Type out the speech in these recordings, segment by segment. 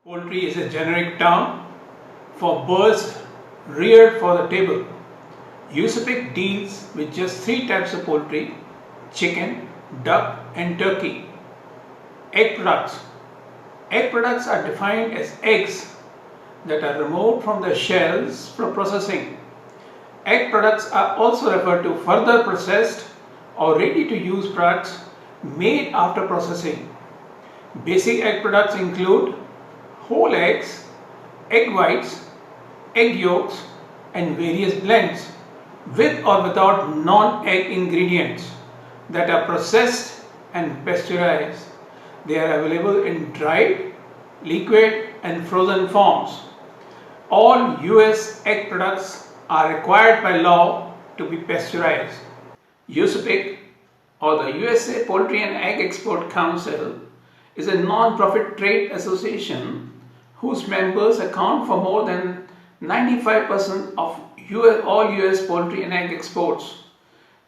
Poultry is a generic term for birds reared for the table. USP deals with just three types of poultry: chicken, duck and turkey. Egg products. Egg products are defined as eggs that are removed from the shells for processing. Egg products are also referred to further processed or ready to use products made after processing. Basic egg products include whole eggs, egg whites, egg yolks and various blends with or without non-egg ingredients that are processed and pasteurized. They are available in dried, liquid and frozen forms. All US egg products are required by law to be pasteurized. USP, or the USA Poultry and Egg Export Council, is a non-profit trade association whose members account for more than 95% of all US poultry and egg exports.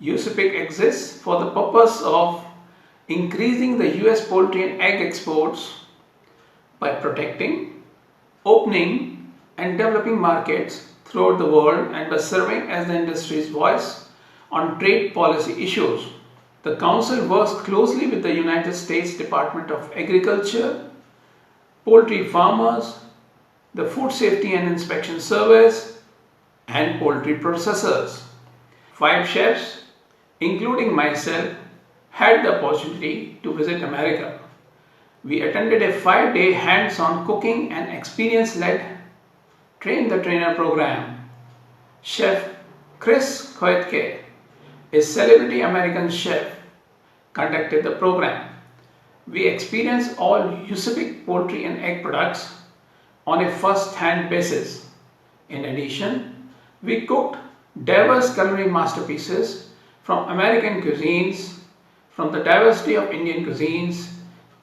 USP exists for the purpose of increasing the US poultry and egg exports by protecting, opening and developing markets throughout the world and by serving as the industry's voice on trade policy issues. The Council works closely with the United States Department of Agriculture, poultry farmers, the Food Safety and Inspection Service, and poultry processors. 5 chefs, including myself, had the opportunity to visit America. We attended a 5-day hands-on cooking and experience-led train-the-trainer program. Chef Chris Koetke, a celebrity American chef, conducted the program. We experienced all USP poultry and egg products on a first-hand basis. In addition, we cooked diverse culinary masterpieces from American cuisines, from the diversity of Indian cuisines,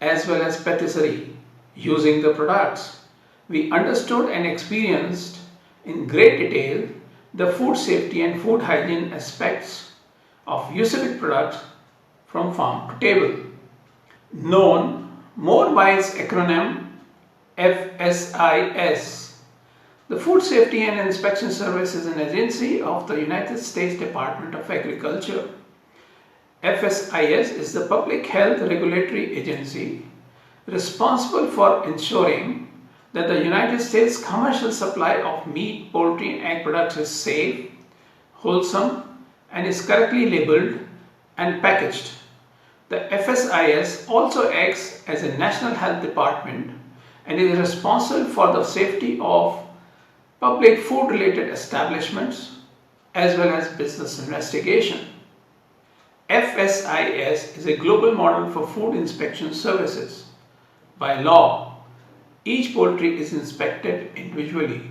as well as patisserie. Using the products, we understood and experienced in great detail the food safety and food hygiene aspects of USP products from farm to table. Known more by its acronym FSIS. The Food Safety and Inspection Service is an agency of the United States Department of Agriculture. FSIS is the public health regulatory agency responsible for ensuring that the United States commercial supply of meat, poultry and egg products is safe, wholesome and is correctly labeled and packaged. The FSIS also acts as a national health department and is responsible for the safety of public food related establishments as well as business investigation. FSIS is a global model for food inspection services. By law, each poultry is inspected individually.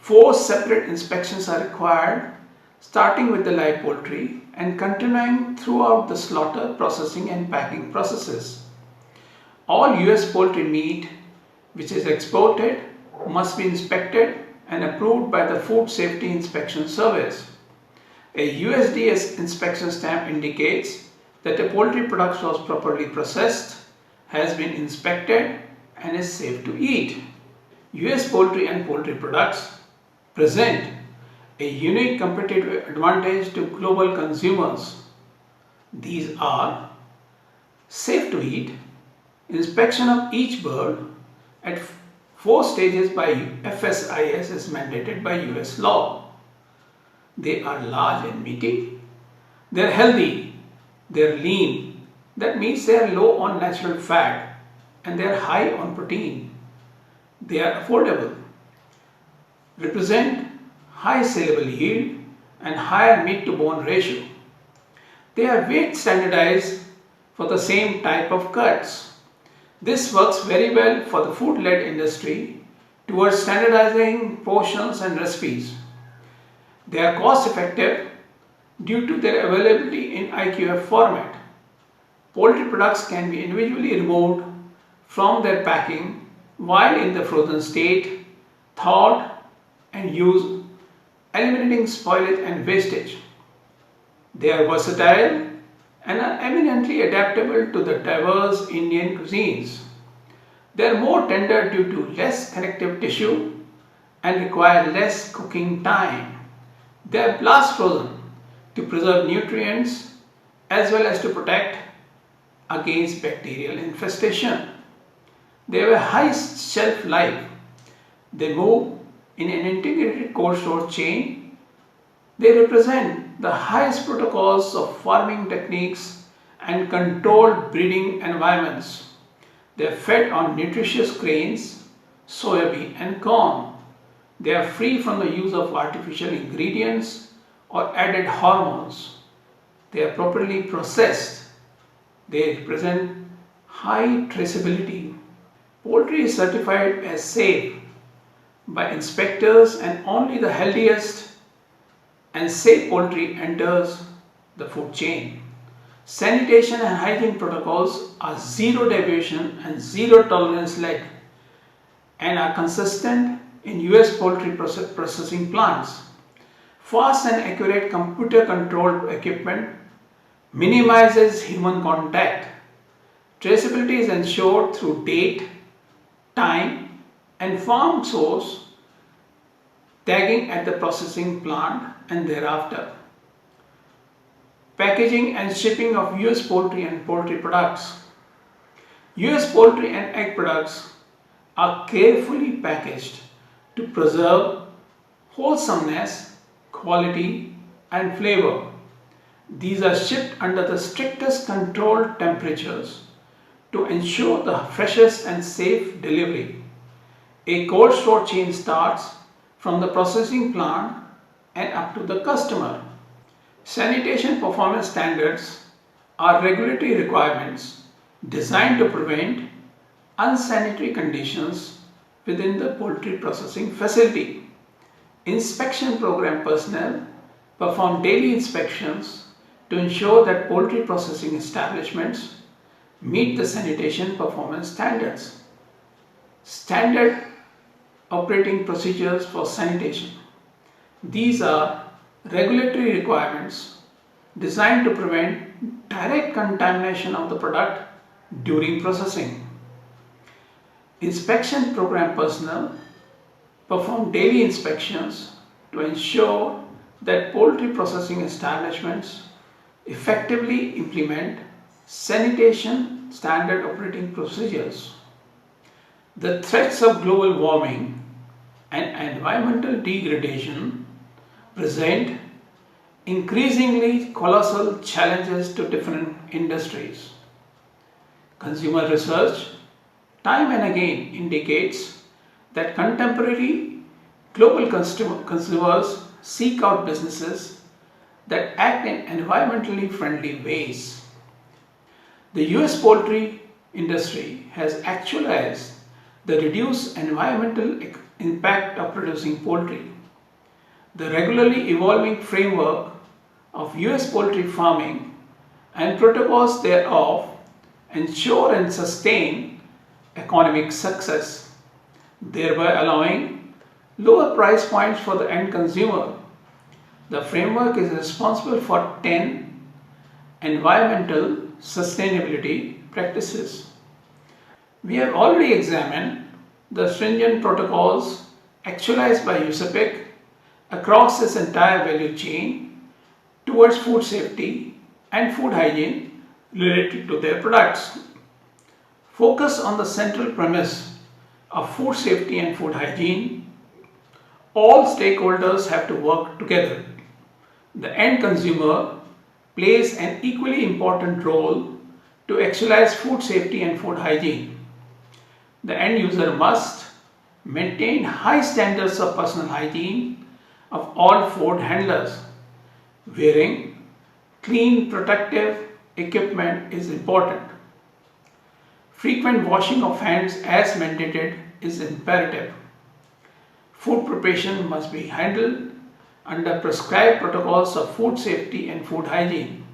4 separate inspections are required, starting with the live poultry and continuing throughout the slaughter, processing and packing processes. All US poultry meat which is exported must be inspected and approved by the Food Safety Inspection Service. A USDA inspection stamp indicates that a poultry product was properly processed, has been inspected and is safe to eat. US poultry and poultry products present a unique competitive advantage to global consumers. These are safe to eat, inspection of each bird at 4 stages by FSIS is mandated by US law. They are large and meaty, they are healthy, they are lean, that means they are low on natural fat and they are high on protein. They are affordable, represent high saleable yield and higher meat to bone ratio. They are weight standardized for the same type of cuts. This works very well for the food-led industry towards standardizing portions and recipes. They are cost effective due to their availability in IQF format. Poultry products can be individually removed from their packing while in the frozen state, thawed and used, eliminating spoilage and wastage. They are versatile and are eminently adaptable to the diverse Indian cuisines. They are more tender due to less connective tissue and require less cooking time. They are blast frozen to preserve nutrients as well as to protect against bacterial infestation. They have a high shelf life. They move in an integrated cold store chain. They represent the highest protocols of farming techniques and controlled breeding environments. They are fed on nutritious grains, soybean and corn. They are free from the use of artificial ingredients or added hormones. They are properly processed. They represent high traceability. Poultry is certified as safe by inspectors, and only the healthiest and safe poultry enters the food chain. Sanitation and hygiene protocols are zero deviation and zero tolerance led and are consistent in US poultry processing plants. Fast and accurate computer controlled equipment minimizes human contact. Traceability is ensured through date, time and farm source tagging at the processing plant and thereafter. Packaging and shipping of US poultry and poultry products. US poultry and egg products are carefully packaged to preserve wholesomeness, quality and flavor. These are shipped under the strictest controlled temperatures to ensure the freshest and safe delivery. A cold store chain starts from the processing plant and up to the customer. Sanitation performance standards are regulatory requirements designed to prevent unsanitary conditions within the poultry processing facility. Inspection program personnel perform daily inspections to ensure that poultry processing establishments meet the sanitation performance standards. Standard operating procedures for sanitation. These are regulatory requirements designed to prevent direct contamination of the product during processing. Inspection program personnel perform daily inspections to ensure that poultry processing establishments effectively implement sanitation standard operating procedures. The threats of global warming and environmental degradation present increasingly colossal challenges to different industries. Consumer research time and again indicates that contemporary global consumers seek out businesses that act in environmentally friendly ways. The US poultry industry has actualized the reduced environmental impact of producing poultry. The regularly evolving framework of US poultry farming and protocols thereof ensure and sustain economic success, thereby allowing lower price points for the end consumer. The framework is responsible for 10 environmental sustainability practices. We have already examined the stringent protocols actualized by USAPIC across its entire value chain towards food safety and food hygiene related to their products. Focus on the central premise of food safety and food hygiene. All stakeholders have to work together. The end consumer plays an equally important role to actualize food safety and food hygiene. The end user must maintain high standards of personal hygiene of all food handlers. Wearing clean protective equipment is important. Frequent washing of hands as mandated is imperative. Food preparation must be handled under prescribed protocols of food safety and food hygiene.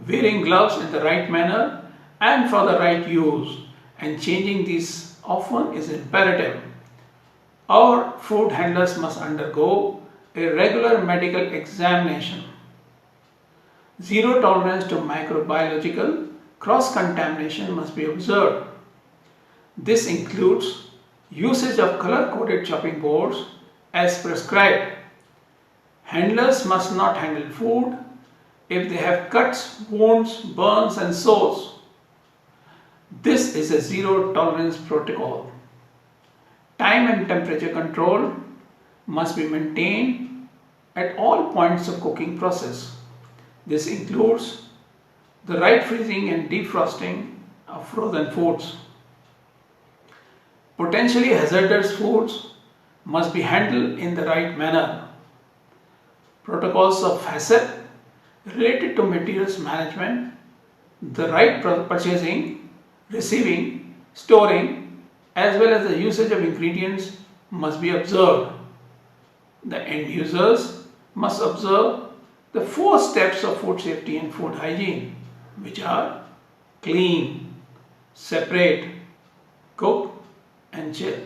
Wearing gloves in the right manner and for the right use and changing these often is imperative. Our food handlers must undergo a regular medical examination. Zero tolerance to microbiological cross-contamination must be observed. This includes usage of color-coded chopping boards as prescribed. Handlers must not handle food if they have cuts, wounds, burns and sores. This is a zero tolerance protocol. Time and temperature control must be maintained at all points of cooking process. This includes the right freezing and defrosting of frozen foods. Potentially hazardous foods must be handled in the right manner. Protocols of HACCP related to materials management, the right purchasing, receiving, storing, as well as the usage of ingredients must be observed. The end users must observe the 4 steps of food safety and food hygiene, which are clean, separate, cook and chill.